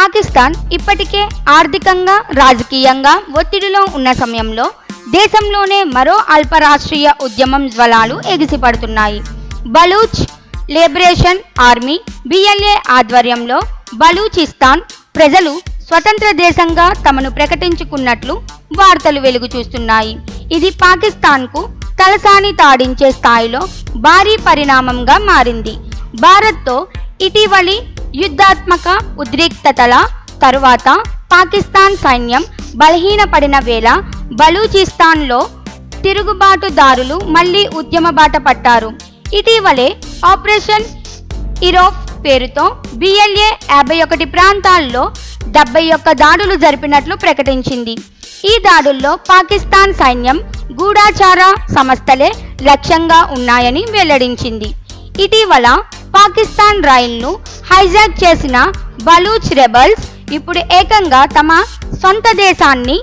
పాకిస్తాన్ ఇప్పటికే ఆర్థికంగా రాజకీయంగా ఒత్తిడిలో ఉన్న సమయంలో దేశంలోనే మరో అల్పరాష్ట్రీయ ఉద్యమం జ్వలాలు ఎగిసిపడుతున్నాయి. బలూచ్ లిబరేషన్ ఆర్మీ BLA ఆధ్వర్యంలో బలూచిస్తాన్ ప్రజలు స్వతంత్ర దేశంగా తమను ప్రకటించుకున్నట్లు వార్తలు వెలుగు చూస్తున్నాయి. ఇది పాకిస్తాన్కు తలసాని తాడించే స్థాయిలో భారీ పరిణామంగా మారింది. భారత్తో ఇటీవలి యుద్ధాత్మక ఉద్రిక్తతల తరువాత పాకిస్తాన్ సైన్యం బలహీనపడిన వేళ బలూచిస్తాన్లో తిరుగుబాటుదారులు మళ్లీ ఉద్యమ బాట పట్టారు. ఇటీవలే ఆపరేషన్ ఇరోఫ్ పేరుతో BLA 51 ప్రాంతాల్లో 71 దాడులు జరిపినట్లు ప్రకటించింది. ఈ దాడుల్లో పాకిస్తాన్ సైన్యం గూఢాచార సంస్థలే లక్ష్యంగా ఉన్నాయని వెల్లడించింది. ఇటీవల పాకిస్తాన్ రైలును హైజాక్ చేసిన బలూచ్ రెబల్స్ ఇప్పుడు ఏకంగా తమ సొంత దేశాన్ని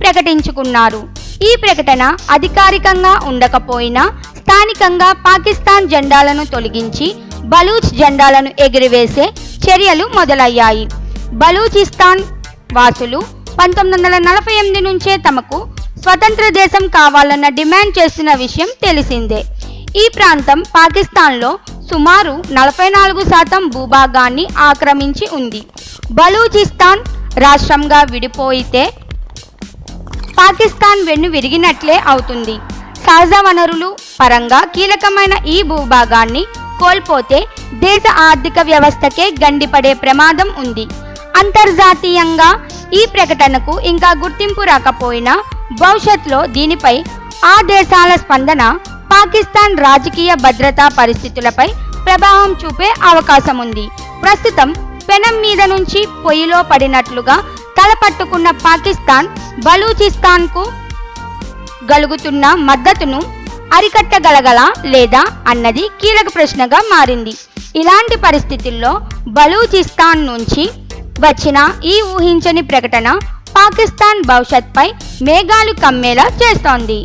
ప్రకటించుకున్నారు. ఈ ప్రకటన అధికారికంగా ఉండకపోయినా స్థానికంగా పాకిస్తాన్ జెండాలను తొలగించి బలూచ్ జెండాలను ఎగురవేసే చర్యలు మొదలయ్యాయి. బలూచిస్తాన్ వాసులు 1948 నుంచే తమకు స్వతంత్ర దేశం కావాలన్న డిమాండ్ చేస్తున్న విషయం తెలిసిందే. ఈ ప్రాంతం పాకిస్తాన్లో సుమారు 44% భూభాగాన్ని ఆక్రమించి ఉంది. బలూచిస్తాన్ రాష్ట్రంగా విడిపోయితే పాకిస్తాన్ వెన్ను విరిగినట్లే అవుతుంది. సహజ వనరులు పరంగా కీలకమైన ఈ భూభాగాన్ని కోల్పోతే దేశ ఆర్థిక వ్యవస్థకే గండిపడే ప్రమాదం ఉంది. అంతర్జాతీయంగా ఈ ప్రకటనకు ఇంకా గుర్తింపు రాకపోయినా భవిష్యత్తులో దీనిపై ఆ దేశాల స్పందన పాకిస్తాన్ రాజకీయ భద్రతా పరిస్థితులపై ప్రభావం చూపే అవకాశం ఉంది. ప్రస్తుతం పెనం మీద నుంచి పొయ్యిలో పడినట్లుగా తలపట్టుకున్న పాకిస్తాన్ బలూచిస్తాన్కు గలుగుతున్న మద్దతును అరికట్టగలగలా లేదా అన్నది కీలక ప్రశ్నగా మారింది. ఇలాంటి పరిస్థితుల్లో బలూచిస్తాన్ నుంచి వచ్చిన ఈ ఊహించని ప్రకటన పాకిస్తాన్ భవిష్యత్పై మేఘాలు కమ్మేలా చేస్తోంది.